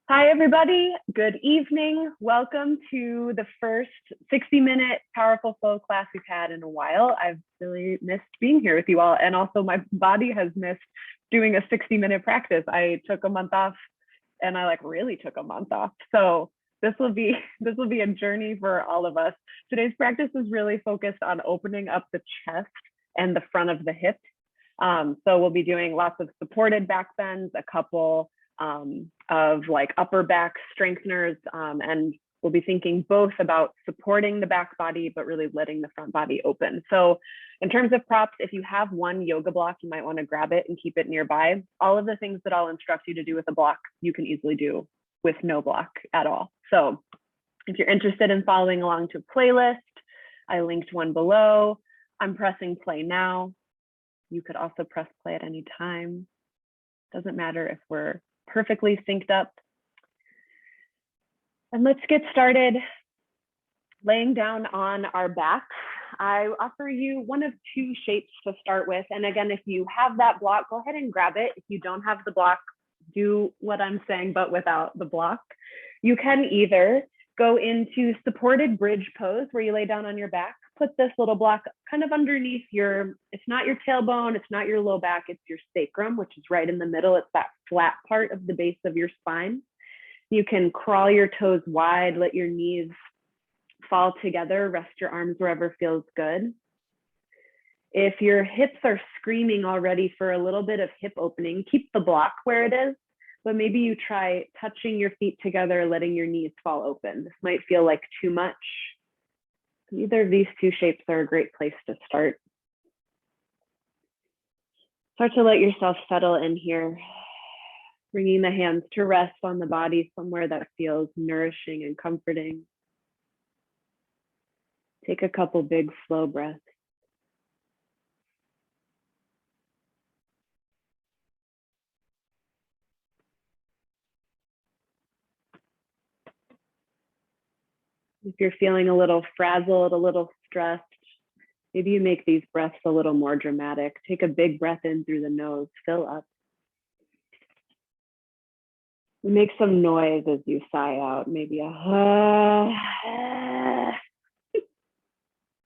Hi, everybody. Good evening. Welcome to the first 60-minute powerful flow class we've had in a while. I've really missed being here with you all. And also my body has missed doing a 60-minute practice. I took a month off and I really took a month off. So this will be a journey for all of us. Today's practice is really focused on opening up the chest and the front of the hip. So we'll be doing lots of supported back bends, a couple of upper back strengtheners, and we'll be thinking both about supporting the back body, but really letting the front body open. So in terms of props, if you have one yoga block, you might want to grab it and keep it nearby. All of the things that I'll instruct you to do with a block, you can easily do with no block at all. So if you're interested in following along to a playlist, I linked one below. I'm pressing play now. You could also press play at any time. Doesn't matter if we're perfectly synced up. And let's get started laying down on our backs. I offer you one of two shapes to start with. And again, if you have that block, go ahead and grab it. If you don't have the block, do what I'm saying, but without the block. You can either go into supported bridge pose where you lay down on your back, put this little block kind of underneath it's not your tailbone, it's not your low back, it's your sacrum, which is right in the middle. It's that flat part of the base of your spine. You can crawl your toes wide, let your knees fall together, rest your arms wherever feels good. If your hips are screaming already for a little bit of hip opening, keep the block where it is, but maybe you try touching your feet together, letting your knees fall open. This might feel like too much. Either of these two shapes are a great place to start. Start to let yourself settle in here, bringing the hands to rest on the body somewhere that feels nourishing and comforting. Take a couple big slow breaths. If you're feeling a little frazzled, a little stressed, maybe you make these breaths a little more dramatic. Take a big breath in through the nose, fill up. Make some noise as you sigh out, maybe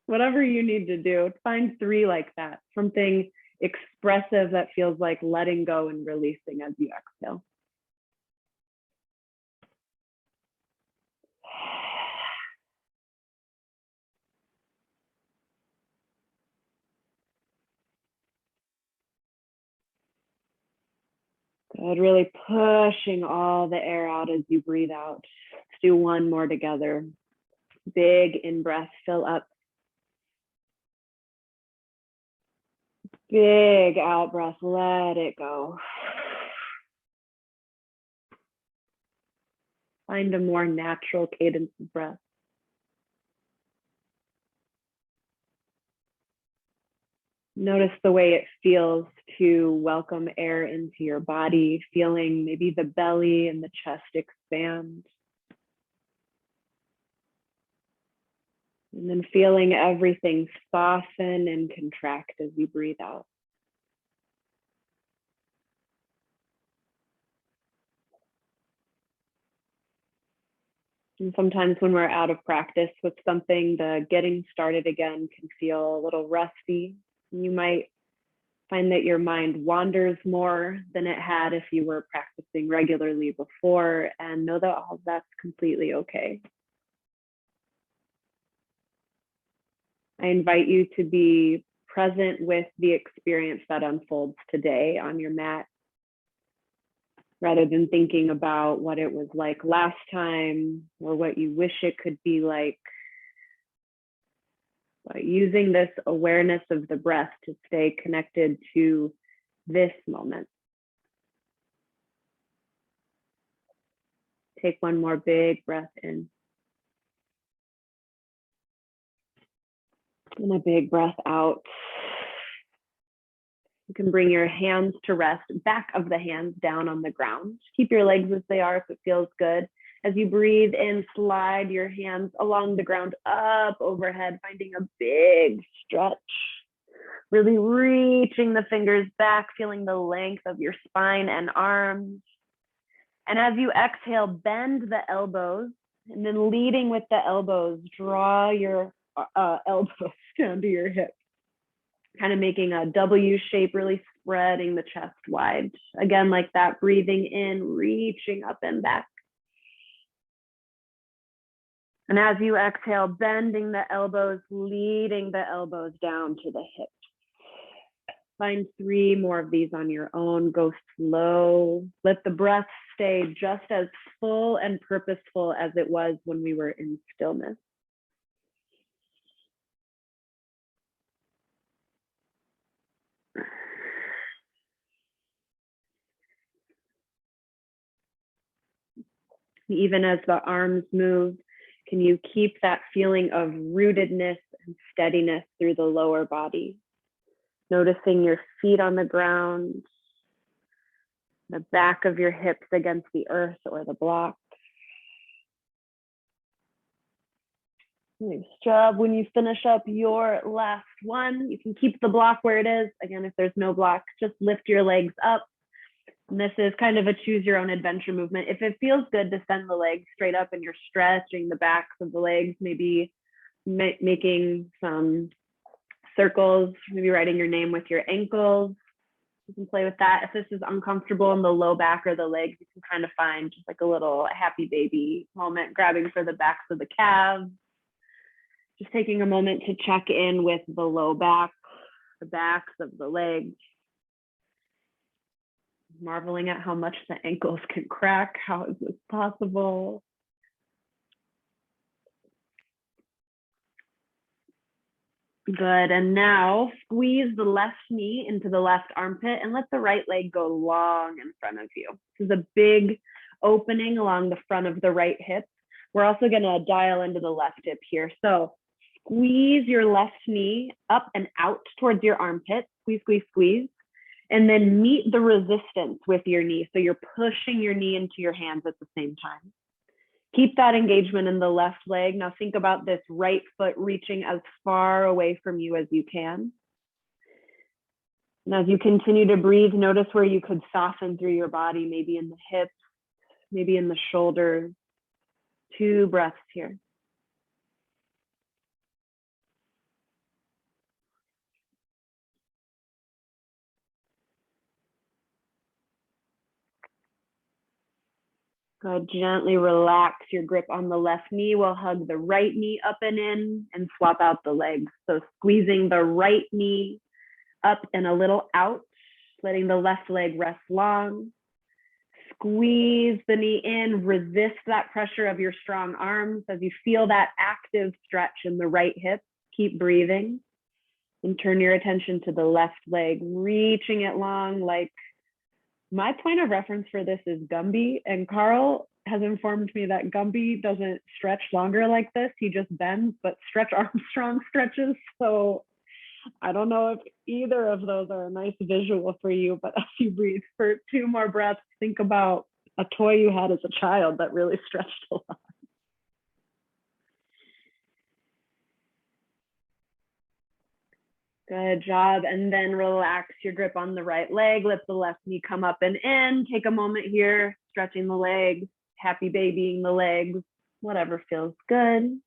whatever you need to do. Find 3 like that, something expressive that feels like letting go and releasing as you exhale. Good, really pushing all the air out as you breathe out. Let's do one more together. Big in-breath, fill up. Big out breath, let it go. Find a more natural cadence of breath. Notice the way it feels to welcome air into your body, feeling maybe the belly and the chest expand. And then feeling everything soften and contract as you breathe out. And sometimes when we're out of practice with something, the getting started again can feel a little rusty. You might find that your mind wanders more than it had if you were practicing regularly before, and know that all that's completely okay. I invite you to be present with the experience that unfolds today on your mat, rather than thinking about what it was like last time or what you wish it could be like. But using this awareness of the breath to stay connected to this moment. Take one more big breath in. And a big breath out. You can bring your hands to rest, back of the hands down on the ground. Keep your legs as they are if it feels good. As you breathe in, slide your hands along the ground, up overhead, finding a big stretch. Really reaching the fingers back, feeling the length of your spine and arms. And as you exhale, bend the elbows, and then leading with the elbows, draw your elbows down to your hips, kind of making a W shape, really spreading the chest wide. Again, like that, breathing in, reaching up and back. And as you exhale, bending the elbows, leading the elbows down to the hips. Find 3 more of these on your own. Go slow. Let the breath stay just as full and purposeful as it was when we were in stillness. Even as the arms move, can you keep that feeling of rootedness and steadiness through the lower body? Noticing your feet on the ground, the back of your hips against the earth or the block. Nice job. When you finish up your last one, you can keep the block where it is. Again, if there's no block, just lift your legs up. And this is kind of a choose your own adventure movement. If it feels good to send the legs straight up and you're stretching the backs of the legs, maybe making some circles, maybe writing your name with your ankles. You can play with that. If this is uncomfortable in the low back or the legs, you can kind of find just like a little happy baby moment, grabbing for the backs of the calves. Just taking a moment to check in with the low back, the backs of the legs. Marveling at how much the ankles can crack. How is this possible? Good, and now squeeze the left knee into the left armpit and let the right leg go long in front of you. This is a big opening along the front of the right hip. We're also gonna dial into the left hip here. So squeeze your left knee up and out towards your armpit, squeeze, squeeze, squeeze. And then meet the resistance with your knee. So you're pushing your knee into your hands at the same time. Keep that engagement in the left leg. Now think about this right foot reaching as far away from you as you can. And as you continue to breathe, notice where you could soften through your body, maybe in the hips, maybe in the shoulders. 2 breaths here. Good, gently relax your grip on the left knee. We'll hug the right knee up and in and swap out the legs. So squeezing the right knee up and a little out, letting the left leg rest long. Squeeze the knee in, resist that pressure of your strong arms as you feel that active stretch in the right hip. Keep breathing and turn your attention to the left leg, reaching it long. Like, my point of reference for this is Gumby, and Carl has informed me that Gumby doesn't stretch longer like this. He just bends, but Stretch Armstrong stretches. So I don't know if either of those are a nice visual for you, but as you breathe for 2 more breaths, think about a toy you had as a child that really stretched a lot. Good job. And then relax your grip on the right leg. Let the left knee come up and in. Take a moment here, stretching the legs, happy babying the legs, whatever feels good.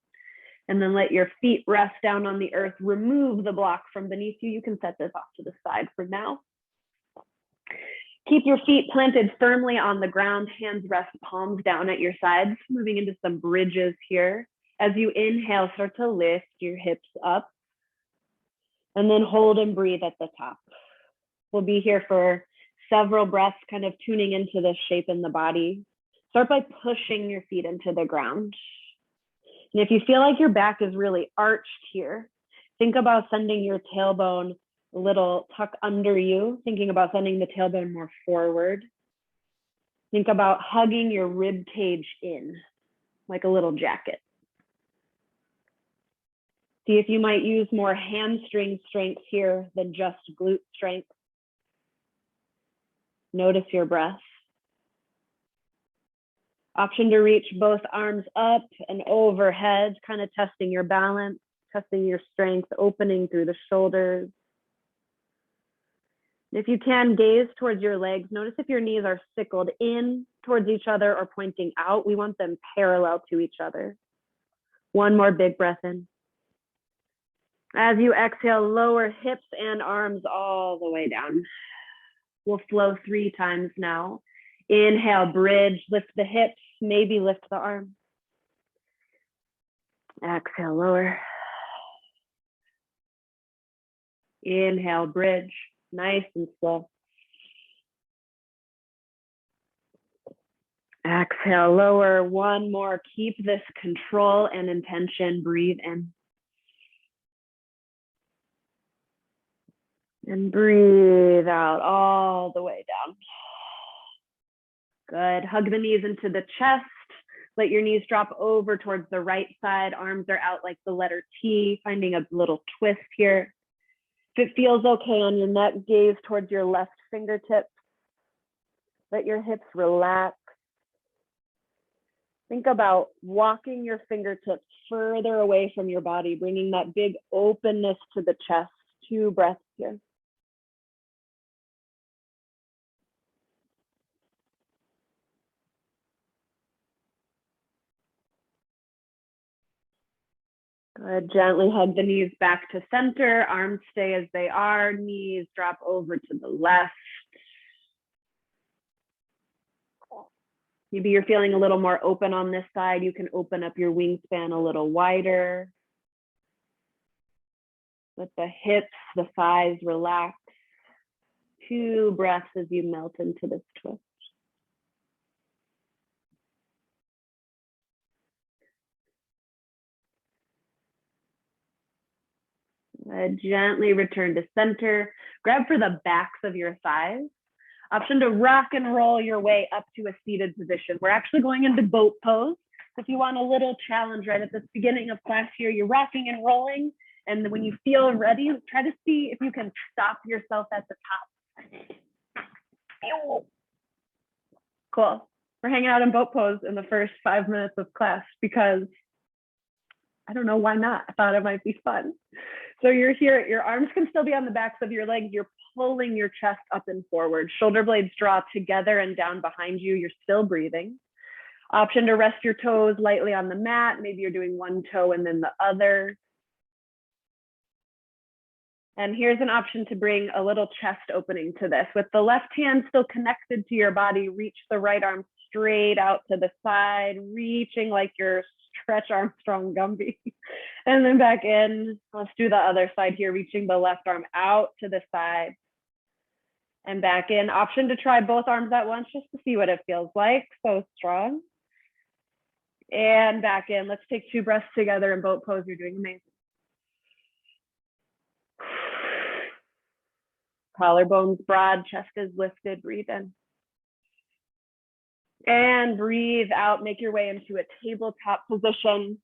And then let your feet rest down on the earth. Remove the block from beneath you. You can set this off to the side for now. Keep your feet planted firmly on the ground. Hands rest palms down at your sides. Moving into some bridges here. As you inhale, start to lift your hips up. And then hold and breathe at the top. We'll be here for several breaths, kind of tuning into this shape in the body. Start by pushing your feet into the ground. And if you feel like your back is really arched here, think about sending your tailbone a little tuck under you, thinking about sending the tailbone more forward. Think about hugging your rib cage in, like a little jacket. See if you might use more hamstring strength here than just glute strength. Notice your breath. Option to reach both arms up and overhead, kind of testing your balance, testing your strength, opening through the shoulders. If you can, gaze towards your legs. Notice if your knees are sickled in towards each other or pointing out. We want them parallel to each other. One more big breath in. As you exhale, lower hips and arms all the way down. We'll flow 3 times now. Inhale, bridge, lift the hips, maybe lift the arms. Exhale, lower. Inhale, bridge, nice and slow. Exhale, lower. One more. Keep this control and intention. Breathe in. And breathe out all the way down. Good. Hug the knees into the chest. Let your knees drop over towards the right side. Arms are out like the letter T, finding a little twist here. If it feels okay on your neck, gaze towards your left fingertips. Let your hips relax. Think about walking your fingertips further away from your body, bringing that big openness to the chest. 2 breaths here. Good. Gently hug the knees back to center. Arms stay as they are. Knees drop over to the left. Maybe you're feeling a little more open on this side. You can open up your wingspan a little wider. Let the hips, the thighs relax. 2 breaths as you melt into this twist. Gently return to center. Grab for the backs of your thighs. Option to rock and roll your way up to a seated position. We're actually going into boat pose. If you want a little challenge right at the beginning of class here, you're rocking and rolling. And when you feel ready, try to see if you can stop yourself at the top. Cool. We're hanging out in boat pose in the first 5 minutes of class because I don't know why not. I thought it might be fun. So you're here, your arms can still be on the backs of your legs. You're pulling your chest up and forward. Shoulder blades draw together and down behind you. You're still breathing. Option to rest your toes lightly on the mat. Maybe you're doing one toe and then the other. And here's an option to bring a little chest opening to this. With the left hand still connected to your body, reach the right arm straight out to the side, reaching like your Stretch Armstrong Gumby. And then back in. Let's do the other side here, reaching the left arm out to the side. And back in. Option to try both arms at once just to see what it feels like. So strong. And back in. Let's take 2 breaths together in boat pose. You're doing amazing. Collarbones broad, chest is lifted. Breathe in. And breathe out. Make your way into a tabletop position.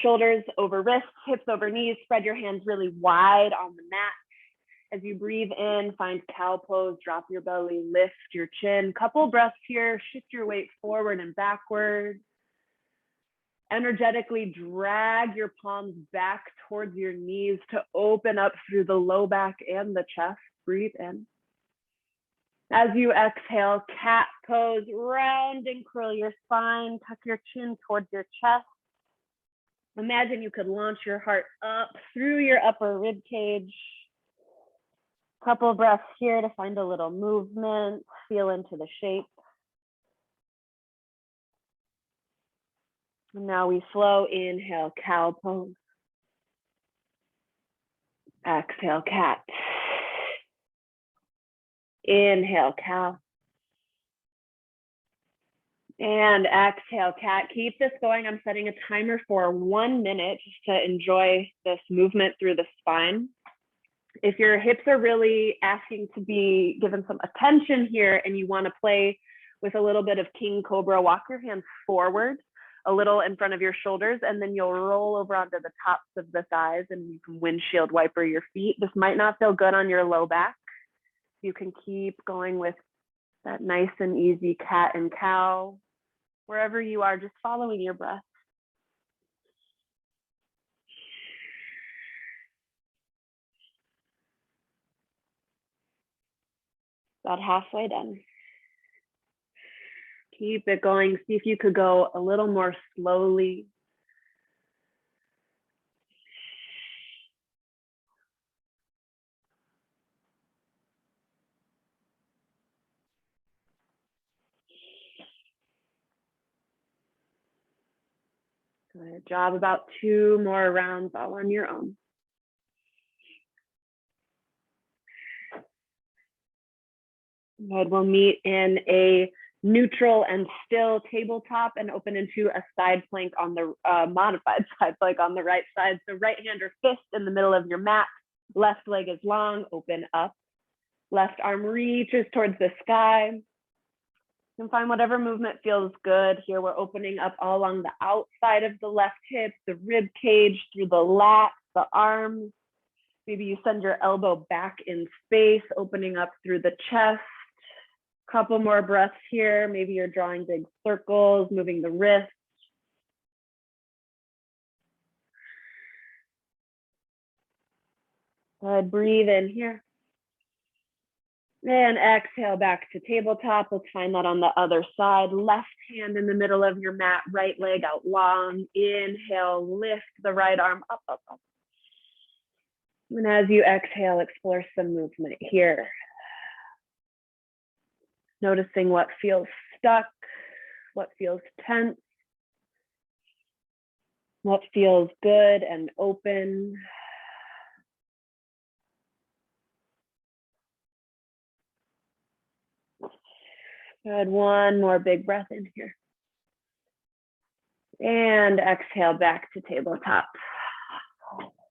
Shoulders over wrists, hips over knees. Spread your hands really wide on the mat. As you breathe in, find cow pose. Drop your belly, lift your chin. Couple breaths here. Shift your weight forward and backward. Energetically drag your palms back towards your knees to open up through the low back and the chest. Breathe in. As you exhale, cat pose, round and curl your spine, tuck your chin towards your chest. Imagine you could launch your heart up through your upper rib cage. Couple of breaths here to find a little movement, feel into the shape. And now we flow. Inhale, cow pose. Exhale, cat. Inhale, cow. And exhale, cat. Keep this going. I'm setting a timer for 1 minute just to enjoy this movement through the spine. If your hips are really asking to be given some attention here and you want to play with a little bit of king cobra, walk your hands forward a little in front of your shoulders, and then you'll roll over onto the tops of the thighs and you can windshield wiper your feet. This might not feel good on your low back. You can keep going with that nice and easy cat and cow. Wherever you are, just following your breath. About halfway done. Keep it going. See if you could go a little more slowly. Good job. About 2 more rounds all on your own. Good. We'll meet in a neutral and still tabletop and open into a side plank on the modified side plank on the right side. So right hand or fist in the middle of your mat. Left leg is long, open up. Left arm reaches towards the sky. You can find whatever movement feels good. Here we're opening up all along the outside of the left hip, the rib cage, through the lats, the arms. Maybe you send your elbow back in space, opening up through the chest. Couple more breaths here. Maybe you're drawing big circles, moving the wrist. Good, breathe in here. And exhale back to tabletop. Let's find that on the other side. Left hand in the middle of your mat, right leg out long. Inhale, lift the right arm up, up, up. And as you exhale, explore some movement here. Noticing what feels stuck, what feels tense, what feels good and open. Good, one more big breath in here. And exhale back to tabletop.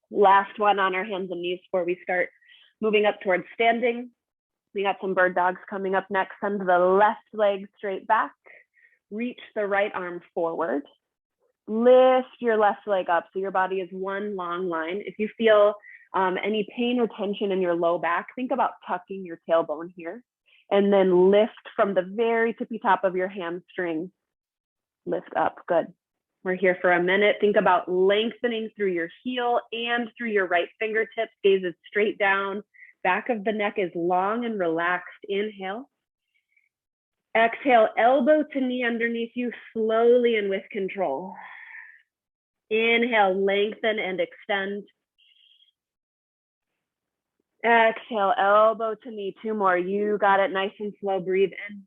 Last one on our hands and knees before we start moving up towards standing. We got some bird dogs coming up next. Send the left leg straight back. Reach the right arm forward. Lift your left leg up so your body is one long line. If you feel any pain or tension in your low back, think about tucking your tailbone here. And then lift from the very tippy top of your hamstring. Lift up, good. We're here for a minute. Think about lengthening through your heel and through your right fingertips. Gaze is straight down. Back of the neck is long and relaxed. Inhale. Exhale, elbow to knee underneath you, slowly and with control. Inhale, lengthen and extend. Exhale, elbow to knee, 2 more. You got it, nice and slow, breathe in.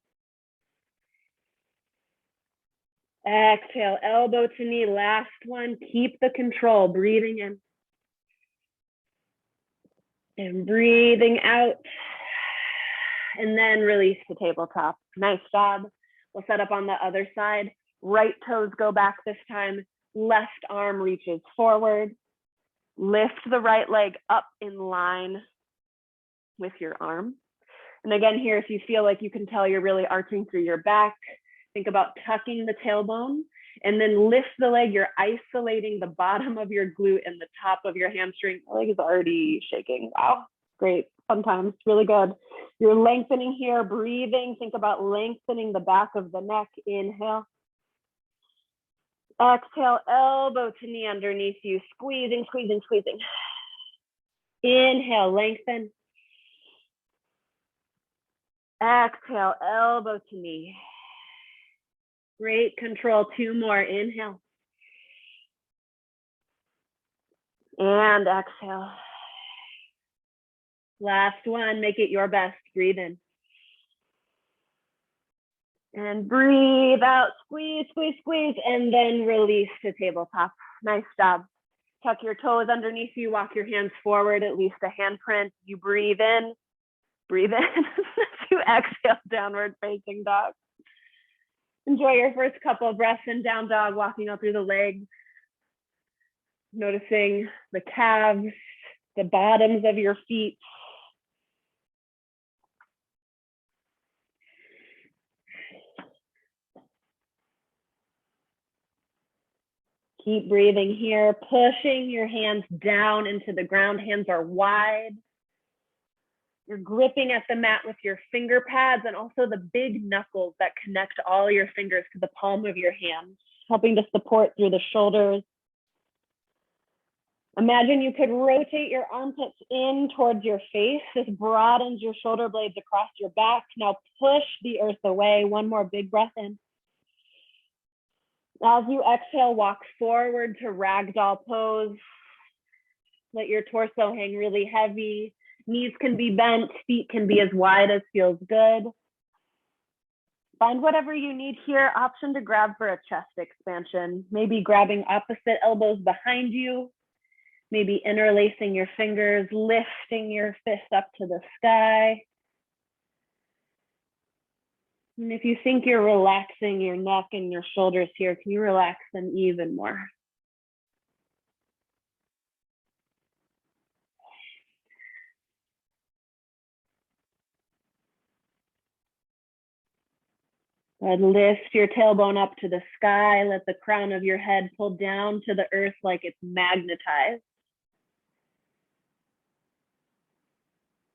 Exhale, elbow to knee, last one. Keep the control, breathing in. And breathing out. And then release the tabletop. Nice job. We'll set up on the other side. Right toes go back this time. Left arm reaches forward. Lift the right leg up in line with your arm. And again, here, if you feel like you can tell you're really arching through your back, think about tucking the tailbone and then lift the leg. You're isolating the bottom of your glute and the top of your hamstring. My leg is already shaking. Wow, great. Sometimes really good. You're lengthening here, breathing. Think about lengthening the back of the neck. Inhale. Exhale, elbow to knee underneath you. Squeezing, squeezing, squeezing. Inhale, lengthen. Exhale, elbow to knee. Great control. 2 more. Inhale. And exhale. Last one. Make it your best. Breathe in. And breathe out. Squeeze, squeeze, squeeze. And then release to tabletop. Nice job. Tuck your toes underneath you. Walk your hands forward, at least a handprint. You breathe in. Breathe in. You exhale, downward facing dog. Enjoy your first couple of breaths in down dog, walking up through the legs. Noticing the calves, the bottoms of your feet. Keep breathing here, pushing your hands down into the ground. Hands are wide. You're gripping at the mat with your finger pads and also the big knuckles that connect all your fingers to the palm of your hand, helping to support through the shoulders. Imagine you could rotate your armpits in towards your face. This broadens your shoulder blades across your back. Now push the earth away. One more big breath in. As you exhale, walk forward to ragdoll pose. Let your torso hang really heavy. Knees can be bent, feet can be as wide as feels good. Find whatever you need here. Option to grab for a chest expansion. Maybe grabbing opposite elbows behind you. Maybe interlacing your fingers, lifting your fist up to the sky. And if you think you're relaxing your neck and your shoulders here, can you relax them even more? And lift your tailbone up to the sky. Let the crown of your head pull down to the earth like it's magnetized.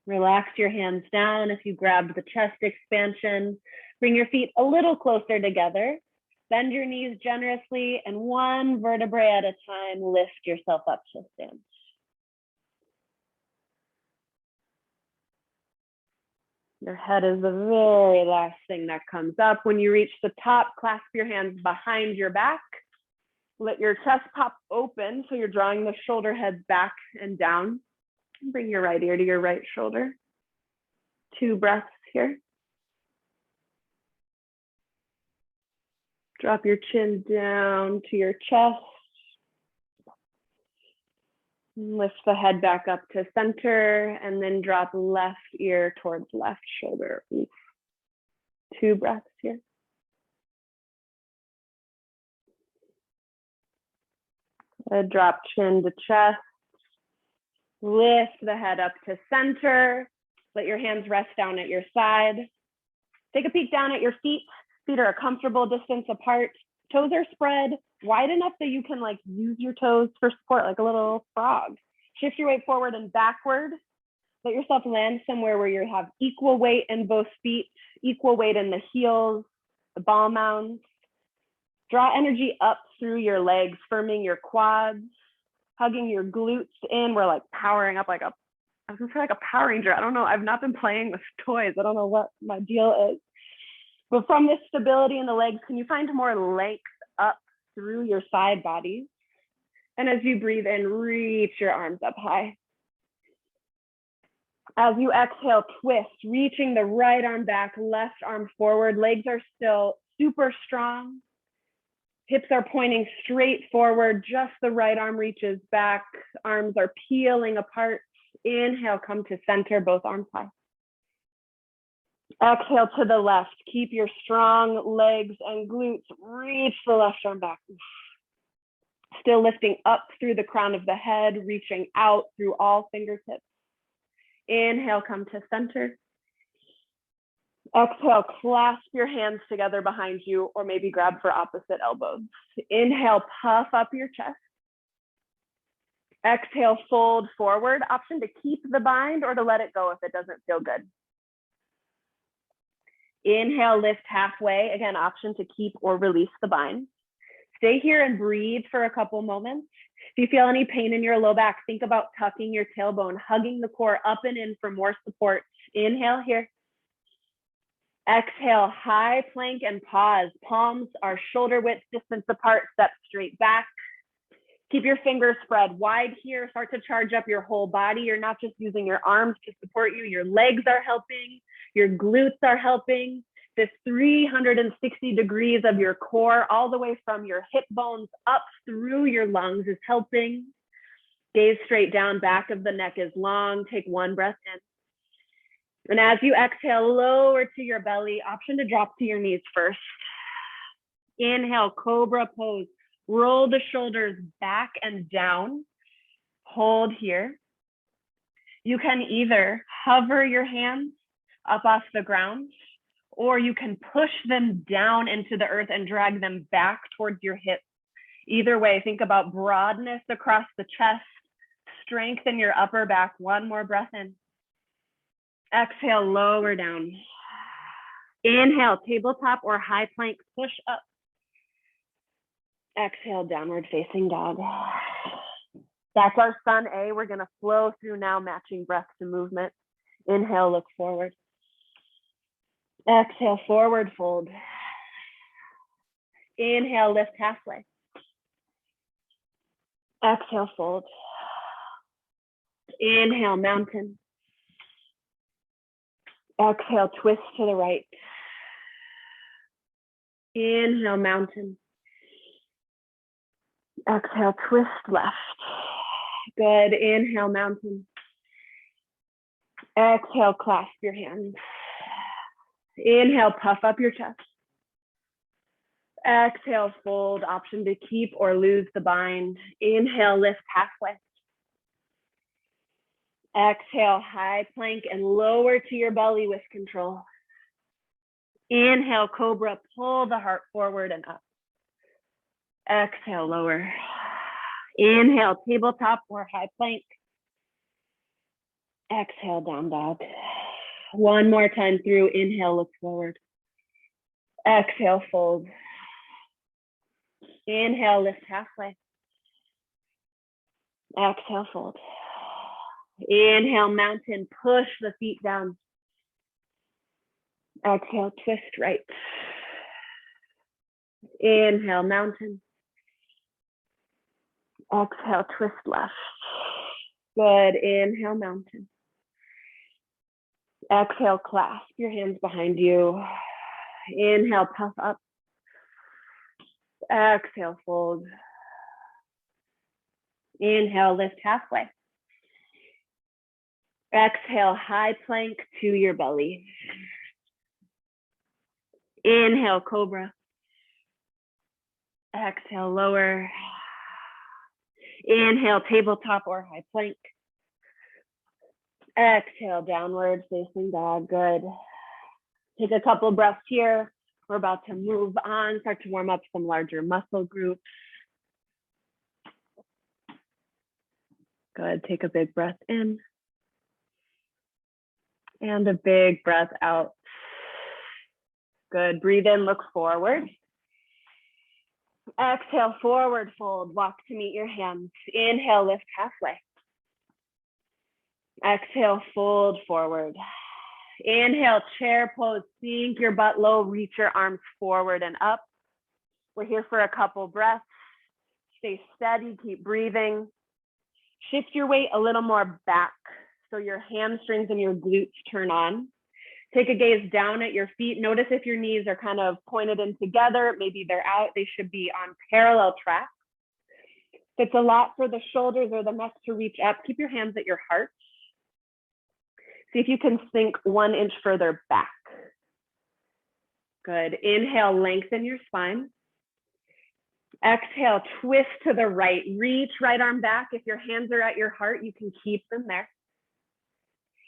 Relax your hands down if you grabbed the chest expansion. Bring your feet a little closer together. Bend your knees generously, and one vertebrae at a time, lift yourself up to stand. Your head is the very last thing that comes up. When you reach the top, clasp your hands behind your back. Let your chest pop open, so you're drawing the shoulder heads back and down. Bring your right ear to your right shoulder. 2 breaths here. Drop your chin down to your chest. Lift the head back up to center, and then drop left ear towards left shoulder. 2 breaths here. Drop chin to chest. Lift the head up to center. Let your hands rest down at your side. Take a peek down at your feet. Feet are a comfortable distance apart. Toes are spread wide enough that you can use your toes for support, like a little frog. Shift your weight forward and backward. Let yourself land somewhere where you have equal weight in both feet, equal weight in the heels, the ball mounds. Draw energy up through your legs, firming your quads, hugging your glutes in. We're powering up I was gonna say like a Power Ranger. I don't know. I've not been playing with toys. I don't know what my deal is. But from this stability in the legs, can you find more length up through your side bodies? And as you breathe in, reach your arms up high. As you exhale, twist, reaching the right arm back, left arm forward. Legs are still super strong. Hips are pointing straight forward. Just the right arm reaches back. Arms are peeling apart. Inhale, come to center, both arms high. Exhale to the left. Keep your strong legs and glutes. Reach the left arm back. Still lifting up through the crown of the head, reaching out through all fingertips. Inhale, come to center. Exhale, clasp your hands together behind you, or maybe grab for opposite elbows. Inhale, puff up your chest. Exhale, fold forward. Option to keep the bind or to let it go if it doesn't feel good. Inhale, lift halfway. Again, option to keep or release the bind. Stay here and breathe for a couple moments. If you feel any pain in your low back, think about tucking your tailbone, hugging the core up and in for more support. Inhale here. Exhale, high plank and pause. Palms are shoulder width distance apart, step straight back. Keep your fingers spread wide here. Start to charge up your whole body. You're not just using your arms to support you. Your legs are helping. Your glutes are helping. This 360 degrees of your core, all the way from your hip bones up through your lungs, is helping. Gaze straight down, back of the neck is long. Take 1 breath in. And as you exhale, lower to your belly. Option to drop to your knees first. Inhale, cobra pose. Roll the shoulders back and down. Hold here. You can either hover your hands up off the ground, or you can push them down into the earth and drag them back towards your hips. Either way, think about broadness across the chest, strength in your upper back. 1 more breath in. Exhale, lower down. Inhale, tabletop or high plank, push up. Exhale, downward facing dog. That's our sun A. We're gonna flow through now, matching breath to movement. Inhale, look forward. Exhale, forward fold. Inhale, lift halfway. Exhale, fold. Inhale, mountain. Exhale, twist to the right. Inhale, mountain. Exhale, twist left. Good. Inhale, mountain. Exhale, clasp your hands. Inhale, puff up your chest. Exhale, fold. Option to keep or lose the bind. Inhale, lift halfway. Exhale, high plank and lower to your belly with control. Inhale, cobra, pull the heart forward and up. Exhale, lower. Inhale, tabletop or high plank. Exhale, down dog. One more time through. Inhale, look forward. Exhale, fold. Inhale, lift halfway. Exhale, fold. Inhale, mountain, push the feet down. Exhale, twist right. Inhale, mountain. Exhale, twist left. Good. Inhale, mountain. Exhale, clasp your hands behind you. Inhale, puff up. Exhale, fold. Inhale, lift halfway. Exhale, high plank to your belly. Inhale, cobra. Exhale, lower. Inhale, tabletop or high plank. Exhale, downward facing dog. Good. Take a couple breaths here. We're about to move on, start to warm up some larger muscle groups. Good. Take a big breath in. And a big breath out. Good. Breathe in, look forward. Exhale, forward fold. Walk to meet your hands. Inhale, lift halfway. Exhale, fold forward. Inhale, chair pose. Sink your butt low. Reach your arms forward and up. We're here for a couple breaths. Stay steady. Keep breathing. Shift your weight a little more back so your hamstrings and your glutes turn on. Take a gaze down at your feet. Notice if your knees are kind of pointed in together. Maybe they're out. They should be on parallel tracks. If it's a lot for the shoulders or the neck to reach up, keep your hands at your heart. See if you can sink 1 inch further back. Good. Inhale, lengthen your spine. Exhale, twist to the right. Reach right arm back. If your hands are at your heart, you can keep them there.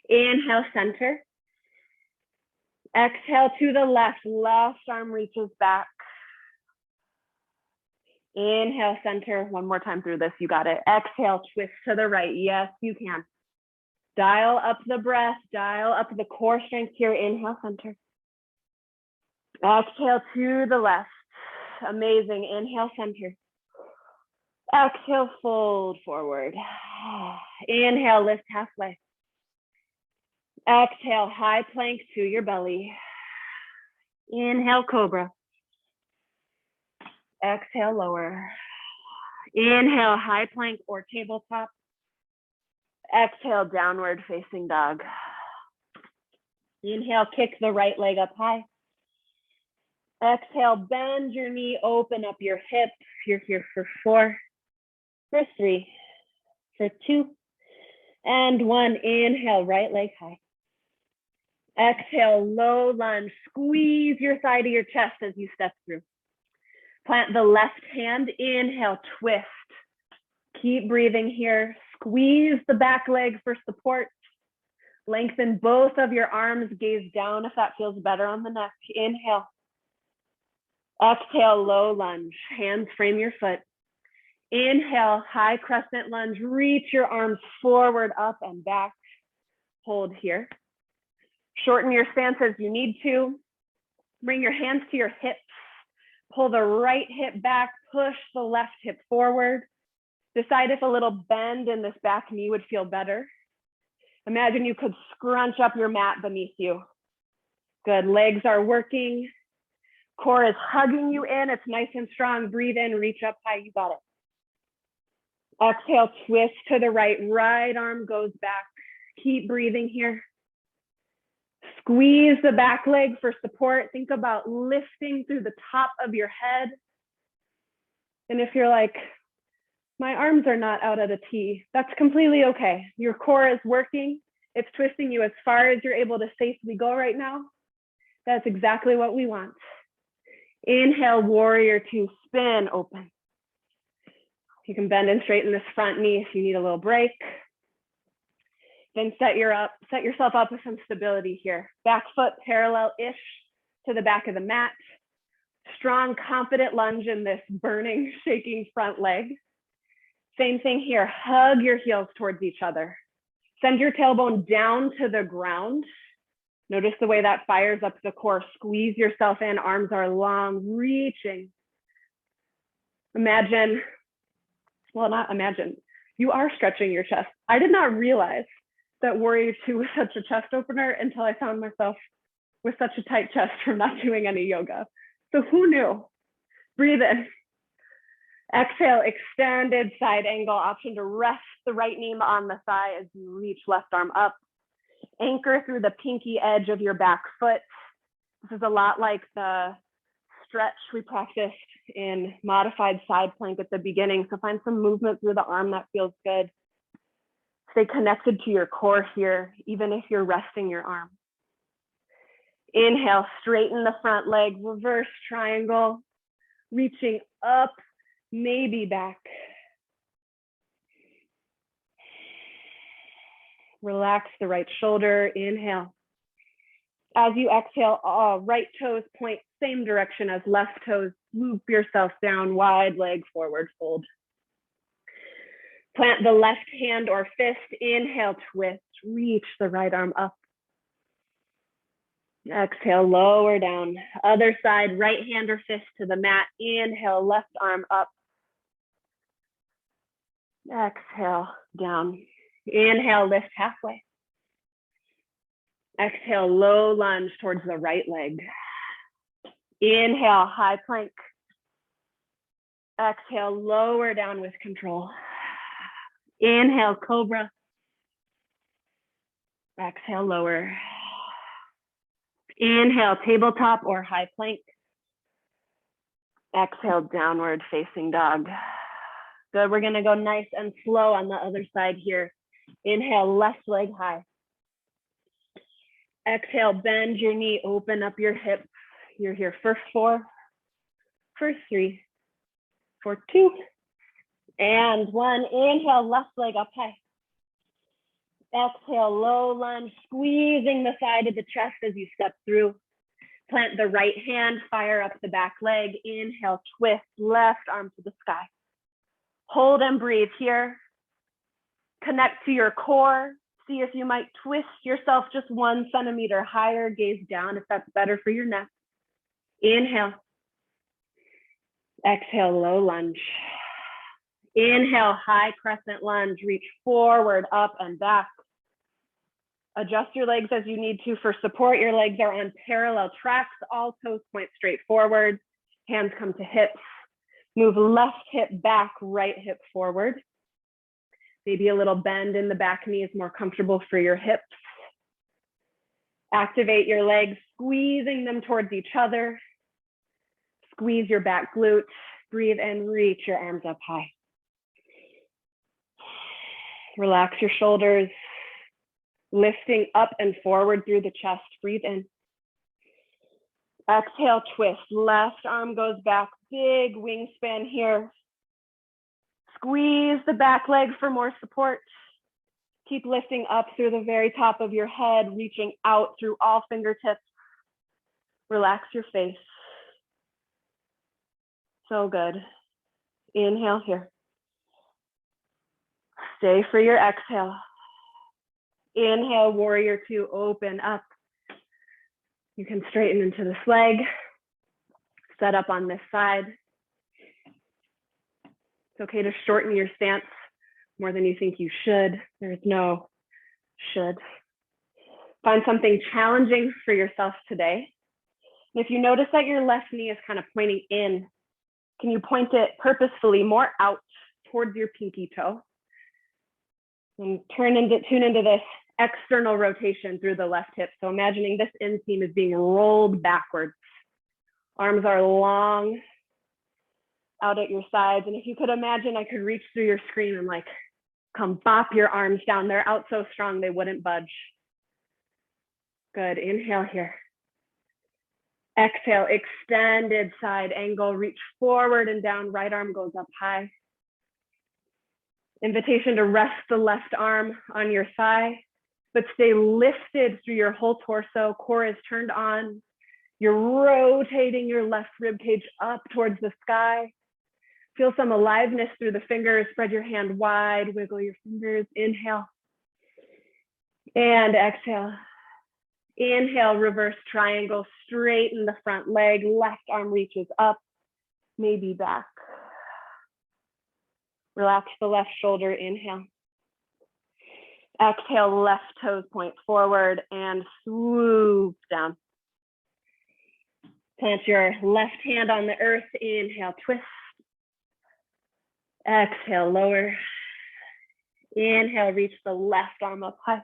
Inhale, center. Exhale to the left. Left arm reaches back. Inhale, center. One more time through this. You got it. Exhale, twist to the right. Yes, you can. Dial up the breath. Dial up the core strength here. Inhale, center. Exhale to the left. Amazing. Inhale, center. Exhale, fold forward. Inhale, lift halfway. Exhale, high plank to your belly. Inhale, cobra. Exhale, lower. Inhale, high plank or tabletop. Exhale, downward facing dog. Inhale, kick the right leg up high. Exhale, bend your knee, open up your hips. You're here for 4, for 3, for 2, and 1. Inhale, right leg high. Exhale, low lunge. Squeeze your thigh to your chest as you step through. Plant the left hand. Inhale, twist. Keep breathing here. Squeeze the back leg for support. Lengthen both of your arms. Gaze down if that feels better on the neck. Inhale. Exhale, low lunge. Hands frame your foot. Inhale, high crescent lunge. Reach your arms forward, up and back. Hold here. Shorten your stance as you need to. Bring your hands to your hips. Pull the right hip back. Push the left hip forward. Decide if a little bend in this back knee would feel better. Imagine you could scrunch up your mat beneath you. Good, legs are working. Core is hugging you in, it's nice and strong. Breathe in, reach up high, you got it. Exhale, twist to the right, right arm goes back. Keep breathing here. Squeeze the back leg for support. Think about lifting through the top of your head. And if you're like, my arms are not out at a T, that's completely okay. Your core is working. It's twisting you as far as you're able to safely go right now. That's exactly what we want. Inhale, warrior two, spin open. You can bend and straighten this front knee if you need a little break. Then set yourself up with some stability here. Back foot parallel-ish to the back of the mat. Strong, confident lunge in this burning, shaking front leg. Same thing here, hug your heels towards each other. Send your tailbone down to the ground. Notice the way that fires up the core. Squeeze yourself in, arms are long, reaching. Imagine, well, not imagine, you are stretching your chest. I did not realize that Warrior Two was such a chest opener until I found myself with such a tight chest from not doing any yoga. So who knew? Breathe in. Exhale, extended side angle, option to rest the right knee on the thigh as you reach left arm up. Anchor through the pinky edge of your back foot. This is a lot like the stretch we practiced in modified side plank at the beginning. So find some movement through the arm that feels good. Stay connected to your core here, even if you're resting your arm. Inhale, straighten the front leg, reverse triangle, reaching up, maybe back. Relax the right shoulder, inhale. As you exhale, right toes point same direction as left toes. Loop yourself down, wide leg forward fold. Plant the left hand or fist, inhale, twist, reach the right arm up. Exhale, lower down. Other side, right hand or fist to the mat, inhale, left arm up. Exhale, down. Inhale, lift halfway. Exhale, low lunge towards the right leg. Inhale, high plank. Exhale, lower down with control. Inhale, cobra. Exhale, lower. Inhale, tabletop or high plank. Exhale, downward facing dog. Good, we're gonna go nice and slow on the other side here. Inhale, left leg high. Exhale, bend your knee, open up your hips. You're here, first four, first three, for two, and one. Inhale, left leg up high. Exhale, low lunge, squeezing the side of the chest as you step through. Plant the right hand, fire up the back leg. Inhale, twist, left arm to the sky. Hold and breathe here. Connect to your core. See if you might twist yourself just 1 centimeter higher, gaze down if that's better for your neck. Inhale. Exhale, low lunge. Inhale, high crescent lunge, reach forward, up and back. Adjust your legs as you need to for support. Your legs are on parallel tracks. All toes point straight forward. Hands come to hips. Move left hip back, right hip forward. Maybe a little bend in the back knee is more comfortable for your hips. Activate your legs, squeezing them towards each other. Squeeze your back glute. Breathe and reach your arms up high. Relax your shoulders, lifting up and forward through the chest. Breathe in. Exhale, twist. Left arm goes back. Big wingspan here. Squeeze the back leg for more support. Keep lifting up through the very top of your head, reaching out through all fingertips. Relax your face. So good. Inhale here. Stay for your exhale. Inhale, warrior two, open up. You can straighten into this leg. Set up on this side. It's okay to shorten your stance more than you think you should. There's no should. Find something challenging for yourself today. And if you notice that your left knee is kind of pointing in, can you point it purposefully more out towards your pinky toe? And tune into this external rotation through the left hip. So imagining this inseam is being rolled backwards. Arms are long out at your sides. And if you could imagine, I could reach through your screen and like come bop your arms down. They're out so strong they wouldn't budge. Good, inhale here. Exhale, extended side angle, reach forward and down, right arm goes up high. Invitation to rest the left arm on your thigh, but stay lifted through your whole torso. Core is turned on. You're rotating your left rib cage up towards the sky. Feel some aliveness through the fingers. Spread your hand wide, wiggle your fingers. Inhale and exhale. Inhale, reverse triangle, straighten the front leg, left arm reaches up, maybe back. Relax the left shoulder, inhale. Exhale, left toes point forward and swoop down. Plant your left hand on the earth, inhale, twist. Exhale, lower. Inhale, reach the left arm up high.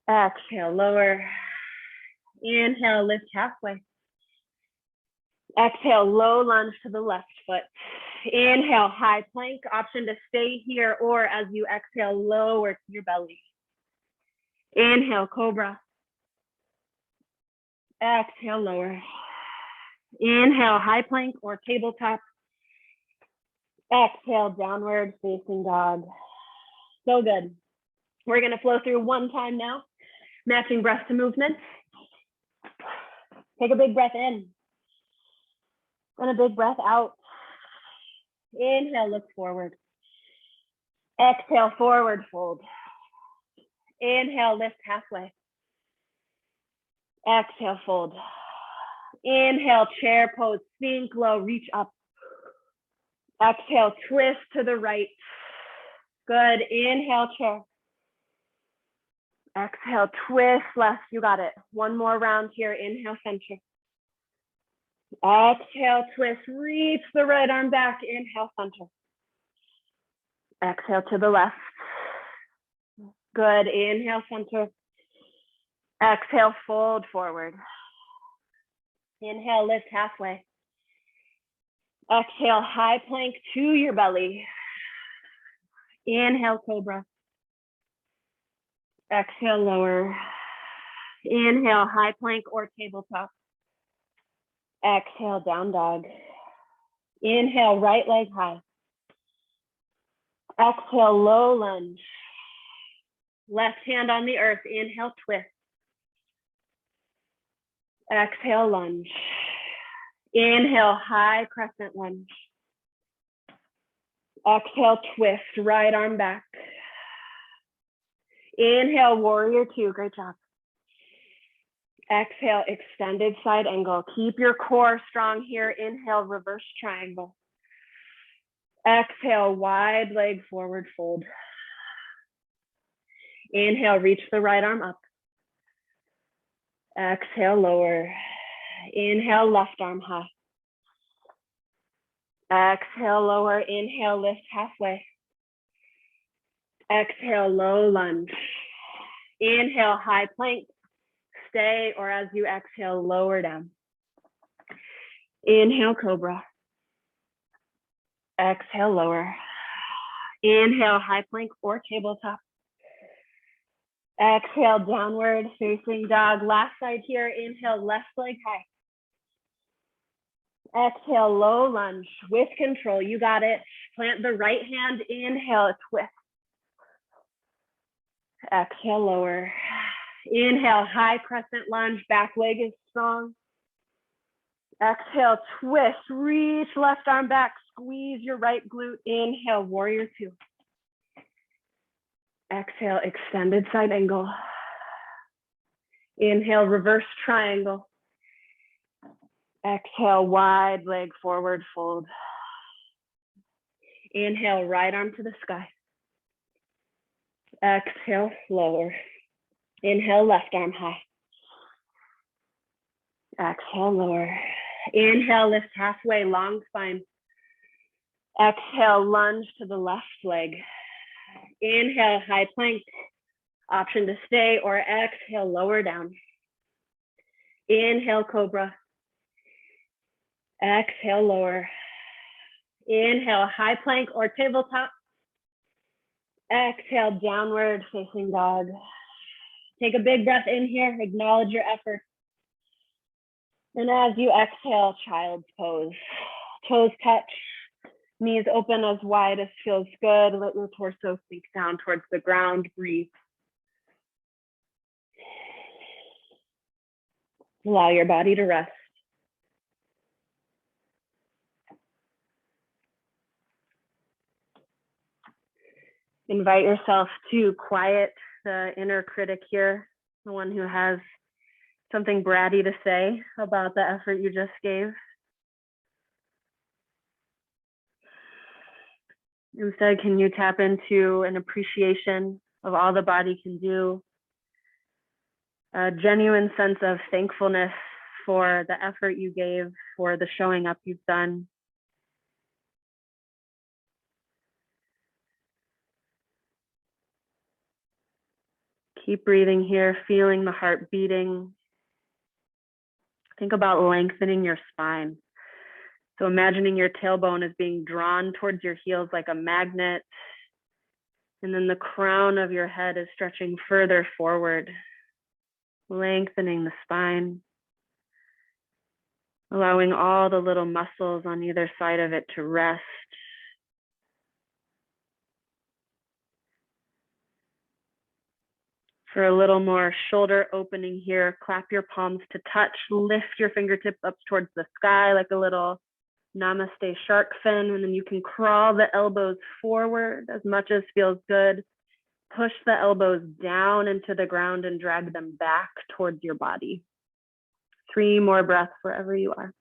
Exhale, lower. Inhale, lift halfway. Exhale, low lunge to the left foot. Inhale, high plank, option to stay here, or as you exhale, lower to your belly. Inhale, cobra. Exhale, lower. Inhale, high plank or tabletop. Exhale, downward facing dog. So good. We're gonna flow through one time now, matching breath to movement. Take a big breath in. And a big breath out. Inhale, look forward. Exhale, forward fold. Inhale, lift halfway. Exhale, fold. Inhale, chair pose, sink low, reach up. Exhale, twist to the right. Good, inhale, chair. Exhale, twist left, you got it. One more round here, inhale, center. Exhale, twist, reach the right arm back, inhale, center. Exhale to the left. Good, inhale, center. Exhale, fold forward. Inhale, lift halfway. Exhale, high plank to your belly. Inhale, cobra. Exhale, lower. Inhale, high plank or tabletop. Exhale, down dog. Inhale, right leg high. Exhale, low lunge. Left hand on the earth. Inhale, twist. Exhale, lunge. Inhale, high crescent lunge. Exhale, twist, right arm back. Inhale, warrior two, great job. Exhale, extended side angle. Keep your core strong here. Inhale, reverse triangle. Exhale, wide leg forward fold. Inhale, reach the right arm up. Exhale, lower. Inhale, left arm high. Exhale, lower. Inhale, lift halfway. Exhale, low lunge. Inhale, high plank. Stay, or as you exhale, lower down. Inhale, cobra. Exhale, lower. Inhale, high plank or tabletop. Exhale, downward facing dog. Last side here. Inhale, left leg high. Exhale, low lunge with control. You got it. Plant the right hand. Inhale, twist. Exhale, lower. Inhale, high crescent lunge. Back leg is strong. Exhale, twist. Reach left arm back. Squeeze your right glute. Inhale, warrior two. Exhale, extended side angle. Inhale, reverse triangle. Exhale, wide leg forward fold. Inhale, right arm to the sky. Exhale, lower. Inhale, left arm high. Exhale, lower. Inhale, lift halfway, long spine. Exhale, lunge to the left leg. Inhale, high plank. Option to stay, or exhale, lower down. Inhale, cobra. Exhale, lower. Inhale, high plank or tabletop. Exhale, downward facing dog. Take a big breath in here, acknowledge your effort. And as you exhale, child's pose. Toes touch, knees open as wide as feels good. Let your torso sink down towards the ground, breathe. Allow your body to rest. Invite yourself to quiet the inner critic here, the one who has something bratty to say about the effort you just gave. Instead, can you tap into an appreciation of all the body can do, a genuine sense of thankfulness for the effort you gave, for the showing up you've done. Keep breathing here, feeling the heart beating. Think about lengthening your spine. So imagining your tailbone is being drawn towards your heels like a magnet. And then the crown of your head is stretching further forward, lengthening the spine, allowing all the little muscles on either side of it to rest. For a little more shoulder opening here, clap your palms to touch, lift your fingertips up towards the sky like a little namaste shark fin, and then you can crawl the elbows forward as much as feels good. Push the elbows down into the ground and drag them back towards your body. 3 more breaths wherever you are.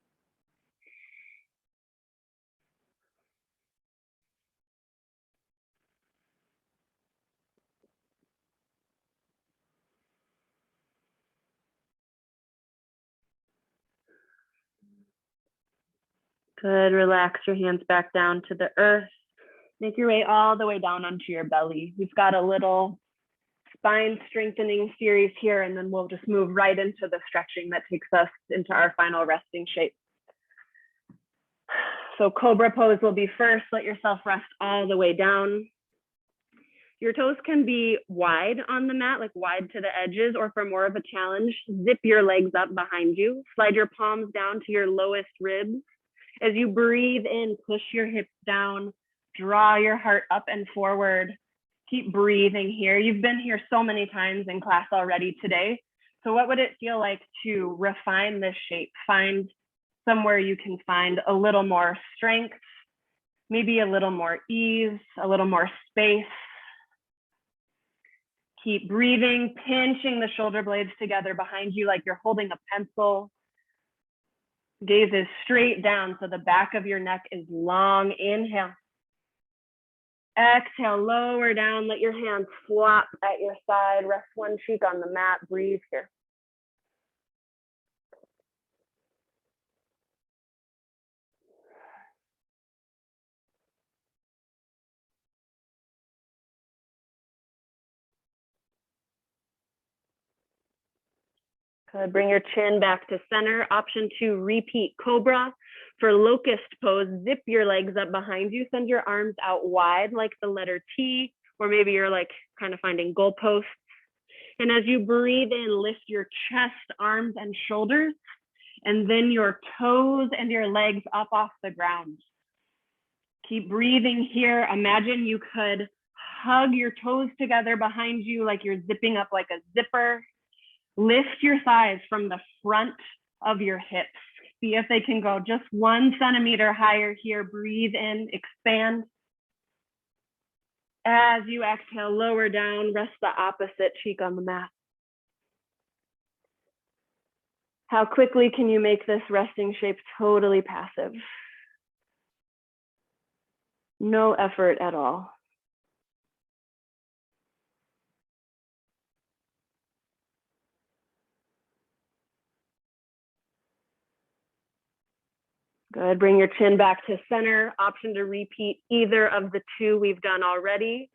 Good, relax your hands back down to the earth. Make your way all the way down onto your belly. We've got a little spine strengthening series here, and then we'll just move right into the stretching that takes us into our final resting shape. So cobra pose will be first. Let yourself rest all the way down. Your toes can be wide on the mat, like wide to the edges, or for more of a challenge, zip your legs up behind you. Slide your palms down to your lowest ribs. As you breathe in, push your hips down, draw your heart up and forward. Keep breathing here. You've been here so many times in class already today. So what would it feel like to refine this shape? Find somewhere you can find a little more strength, maybe a little more ease, a little more space. Keep breathing, pinching the shoulder blades together behind you like you're holding a pencil. Gaze is straight down, so the back of your neck is long. Inhale. Exhale, lower down. Let your hands flop at your side. Rest one cheek on the mat. Breathe here. Good. Bring your chin back to center. Option 2, repeat cobra. For locust pose, zip your legs up behind you. Send your arms out wide like the letter T, or maybe you're like kind of finding goalposts. And as you breathe in, lift your chest, arms, and shoulders, and then your toes and your legs up off the ground. Keep breathing here. Imagine you could hug your toes together behind you like you're zipping up like a zipper. Lift your thighs from the front of your hips. See if they can go just 1 centimeter higher here. Breathe in, expand. As you exhale, lower down, rest the opposite cheek on the mat. How quickly can you make this resting shape totally passive? No effort at all. Good, bring your chin back to center. Option to repeat either of the two we've done already.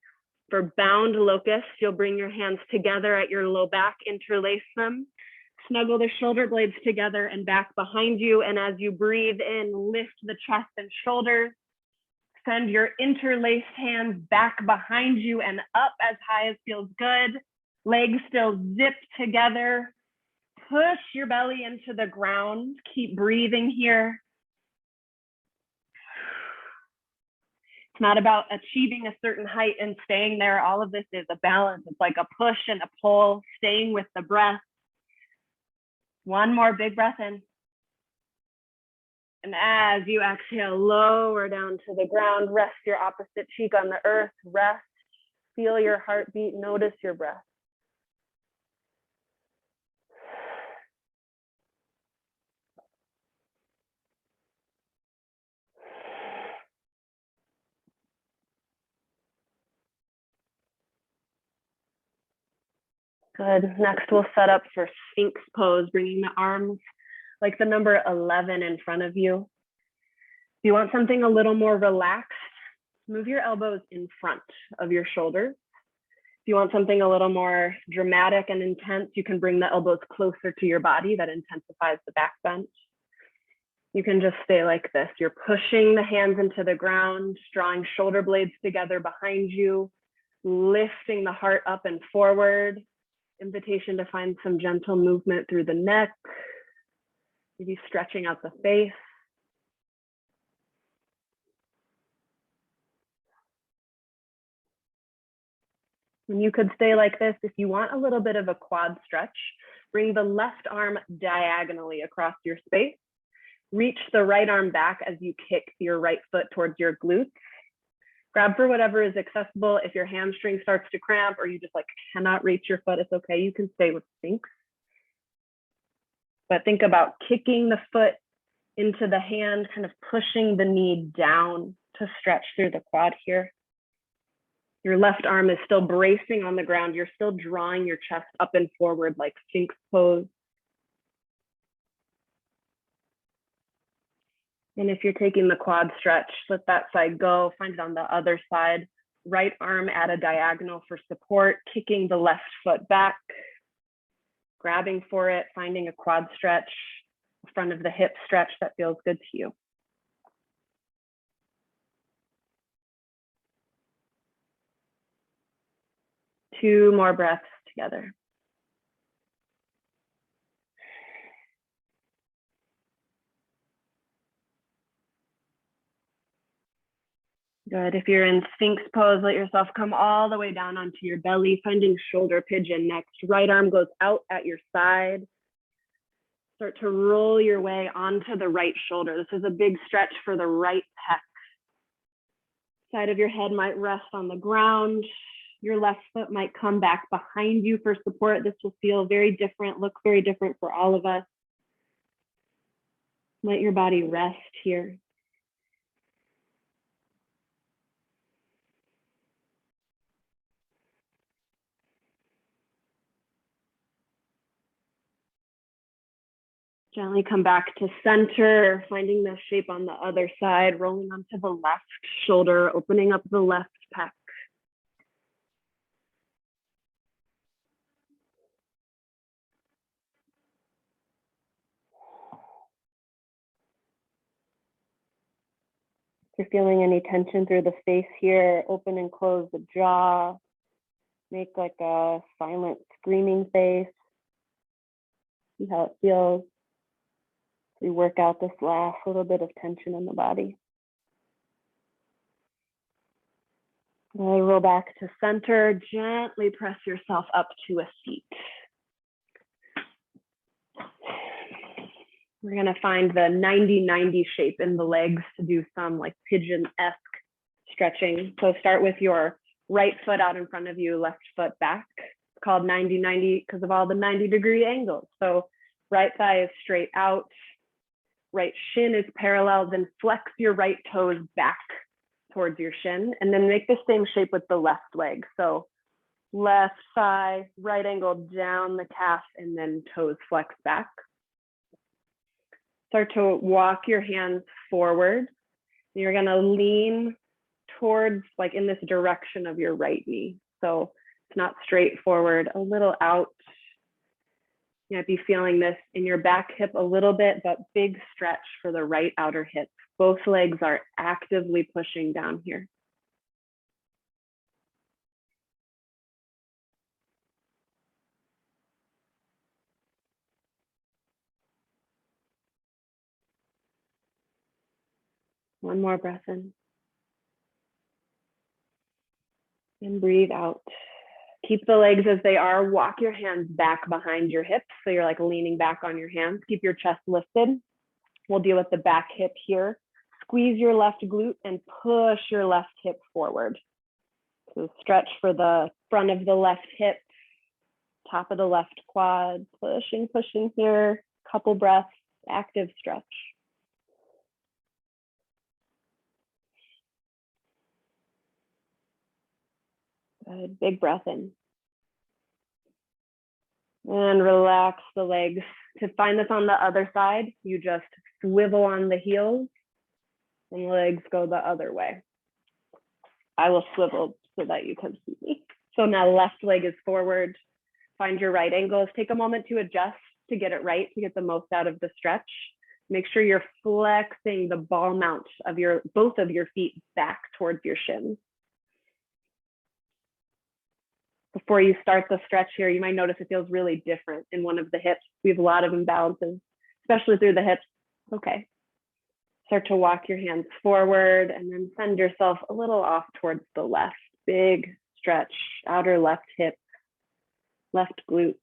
For bound locust, you'll bring your hands together at your low back, interlace them, snuggle the shoulder blades together and back behind you. And as you breathe in, lift the chest and shoulders. Send your interlaced hands back behind you and up as high as feels good. Legs still zip together. Push your belly into the ground. Keep breathing here. It's not about achieving a certain height and staying there. All of this is a balance. It's like a push and a pull, staying with the breath. One more big breath in. And as you exhale, lower down to the ground, rest your opposite cheek on the earth, rest, feel your heartbeat, notice your breath. Good, next we'll set up for Sphinx pose, bringing the arms like the number 11 in front of you. If you want something a little more relaxed, move your elbows in front of your shoulders. If you want something a little more dramatic and intense, you can bring the elbows closer to your body. That intensifies the back bend. You can just stay like this. You're pushing the hands into the ground, drawing shoulder blades together behind you, lifting the heart up and forward. Invitation to find some gentle movement through the neck, maybe stretching out the face. And you could stay like this. If you want a little bit of a quad stretch, bring the left arm diagonally across your space. Reach the right arm back as you kick your right foot towards your glutes. Grab for whatever is accessible. If your hamstring starts to cramp or you just like cannot reach your foot, it's okay. You can stay with Sphinx. But think about kicking the foot into the hand, kind of pushing the knee down to stretch through the quad here. Your left arm is still bracing on the ground. You're still drawing your chest up and forward like Sphinx pose. And if you're taking the quad stretch, let that side go, find it on the other side. Right arm at a diagonal for support, kicking the left foot back, grabbing for it, finding a quad stretch, front of the hip stretch that feels good to you. Two more breaths together. Good. If you're in Sphinx pose, let yourself come all the way down onto your belly, finding shoulder pigeon next. Right arm goes out at your side. Start to roll your way onto the right shoulder. This is a big stretch for the right pec. Side of your head might rest on the ground. Your left foot might come back behind you for support. This will feel very different, look very different for all of us. Let your body rest here. Gently come back to center, finding the shape on the other side, rolling onto the left shoulder, opening up the left pec. If you're feeling any tension through the face here, open and close the jaw. Make like a silent screaming face. See how it feels. We work out this last little bit of tension in the body. Roll back to center. Gently press yourself up to a seat. We're going to find the 90-90 shape in the legs to do some like pigeon-esque stretching. So start with your right foot out in front of you, left foot back. It's called 90-90 because of all the 90-degree angles. So right thigh is straight out, right shin is parallel, then flex your right toes back towards your shin, and then make the same shape with the left leg. So left thigh, right angle down the calf, and then toes flex back. Start to walk your hands forward. You're gonna lean towards, like in this direction of your right knee. So it's not straight forward, a little out. You might be feeling this in your back hip a little bit, but big stretch for the right outer hip. Both legs are actively pushing down here. One more breath in. And breathe out. Keep the legs as they are. Walk your hands back behind your hips. So you're like leaning back on your hands. Keep your chest lifted. We'll deal with the back hip here. Squeeze your left glute and push your left hip forward. So stretch for the front of the left hip, top of the left quad, pushing, pushing here. Couple breaths, active stretch. Good, big breath in. And relax the legs. To find this on the other side, you just swivel on the heels and legs go the other way. I will swivel so that you can see me. So now left leg is forward. Find your right angles. Take a moment to adjust to get it right, to get the most out of the stretch. Make sure you're flexing the ball mount of both of your feet back towards your shins. Before you start the stretch here, you might notice it feels really different in one of the hips. We have a lot of imbalances, especially through the hips. Okay. Start to walk your hands forward and then send yourself a little off towards the left. Big stretch, outer left hip, left glute.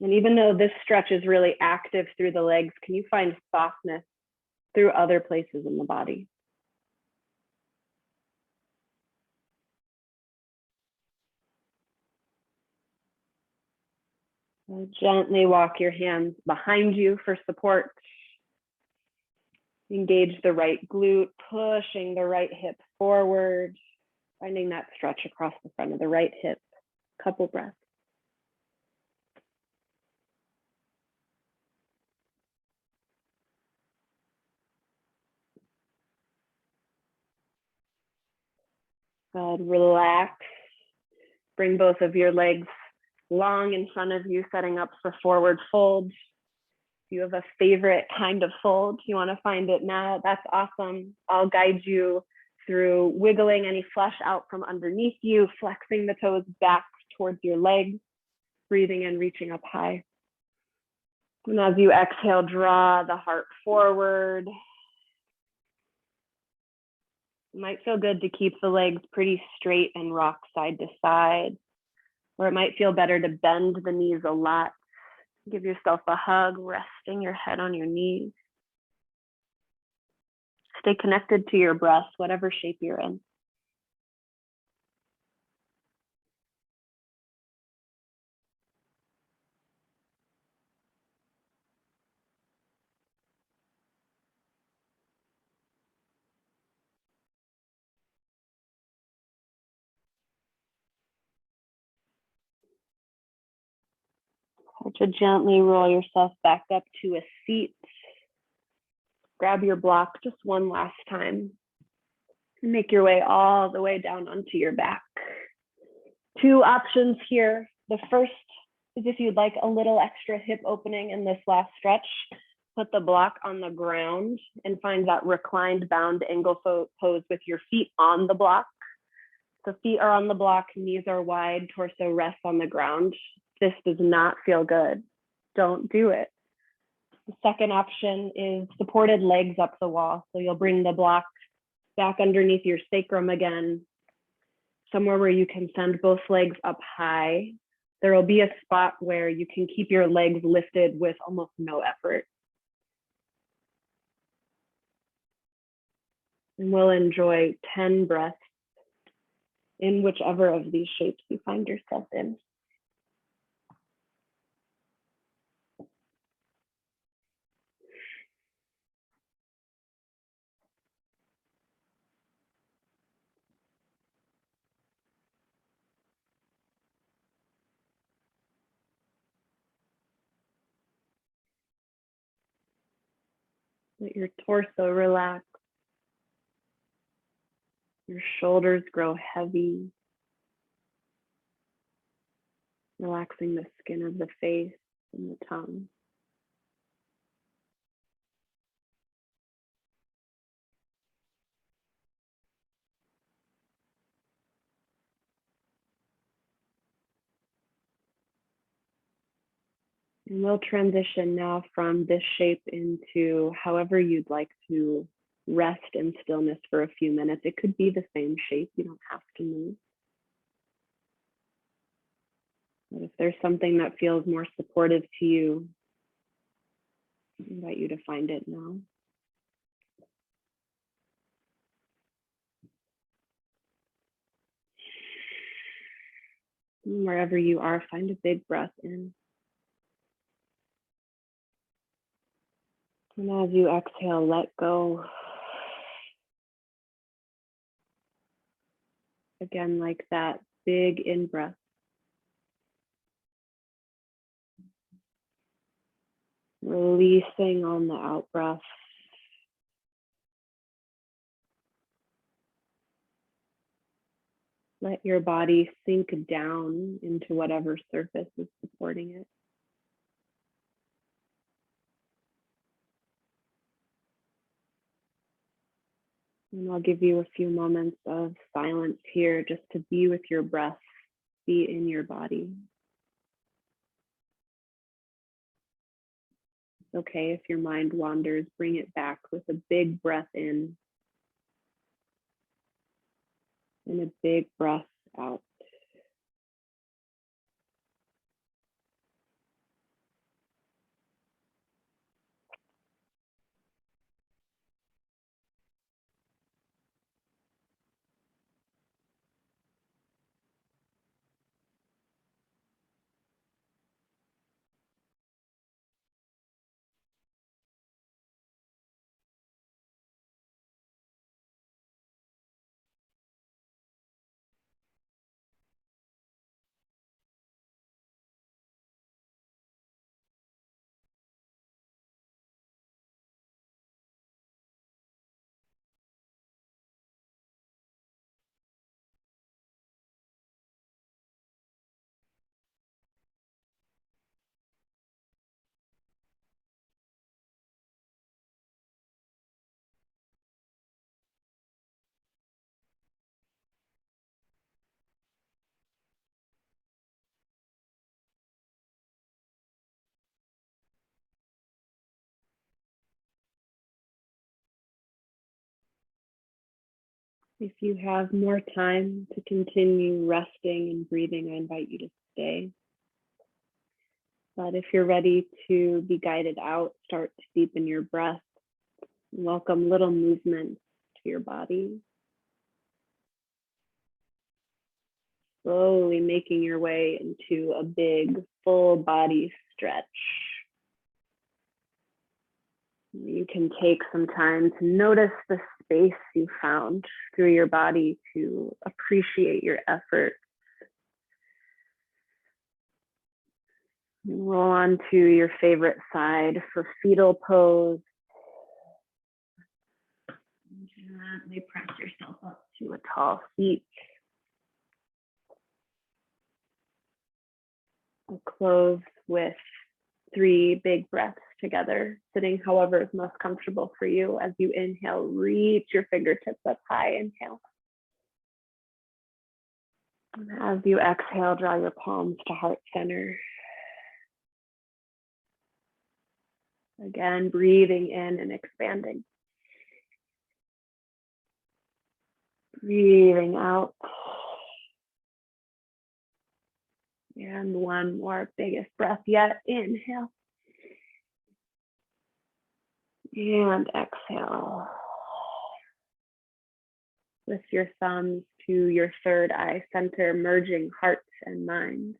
And even though this stretch is really active through the legs, can you find softness through other places in the body? So gently walk your hands behind you for support. Engage the right glute, pushing the right hip forward, finding that stretch across the front of the right hip. Couple breaths. Good, relax. Bring both of your legs long in front of you, setting up for forward fold. If you have a favorite kind of fold, you want to find it now, that's awesome. I'll guide you through wiggling any flesh out from underneath you, flexing the toes back towards your legs, breathing in, reaching up high. And as you exhale, draw the heart forward. It might feel good to keep the legs pretty straight and rock side to side, or it might feel better to bend the knees a lot. Give yourself a hug, resting your head on your knees. Stay connected to your breath, whatever shape you're in. Start to gently roll yourself back up to a seat. Grab your block just one last time. And make your way all the way down onto your back. Two options here. The first is if you'd like a little extra hip opening in this last stretch, put the block on the ground and find that reclined bound angle pose with your feet on the block. So feet are on the block, knees are wide, torso rests on the ground. This does not feel good. Don't do it. The second option is supported legs up the wall. So you'll bring the block back underneath your sacrum again, somewhere where you can send both legs up high. There will be a spot where you can keep your legs lifted with almost no effort. And we'll enjoy 10 breaths in whichever of these shapes you find yourself in. Let your torso relax. Your shoulders grow heavy, relaxing the skin of the face and the tongue. And we'll transition now from this shape into however you'd like to rest in stillness for a few minutes. It could be the same shape, you don't have to move. But if there's something that feels more supportive to you, I invite you to find it now. And wherever you are, find a big breath in. And as you exhale, let go. Again, like that big in-breath. Releasing on the out-breath. Let your body sink down into whatever surface is supporting it. And I'll give you a few moments of silence here just to be with your breath, be in your body. It's okay if your mind wanders, bring it back with a big breath in and a big breath out. If you have more time to continue resting and breathing, I invite you to stay. But if you're ready to be guided out, start to deepen your breath. Welcome little movements to your body. Slowly making your way into a big full body stretch. You can take some time to notice the space you found through your body, to appreciate your effort. Roll onto your favorite side for fetal pose. Gently press yourself up to a tall seat. We'll close with 3 big breaths together, sitting however is most comfortable for you. As you inhale, reach your fingertips up high. Inhale. And as you exhale, draw your palms to heart center. Again, breathing in and expanding. Breathing out. And one more biggest breath yet. Inhale. And exhale. Lift your thumbs to your third eye center, merging heart and mind.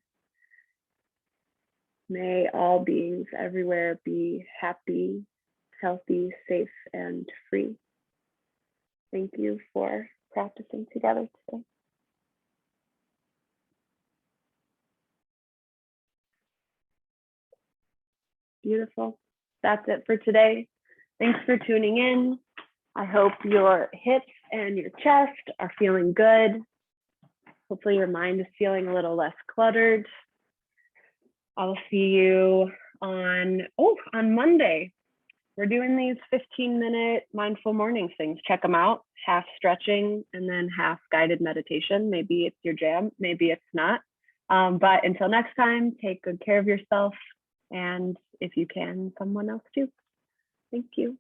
May all beings everywhere be happy, healthy, safe, and free. Thank you for practicing together today. Beautiful. That's it for today. Thanks for tuning in. I hope your hips and your chest are feeling good. Hopefully your mind is feeling a little less cluttered. I'll see you on Monday. We're doing these 15-minute mindful morning things. Check them out. Half stretching and then half guided meditation. Maybe it's your jam, maybe it's not. But until next time, take good care of yourself. And if you can, someone else too. Thank you.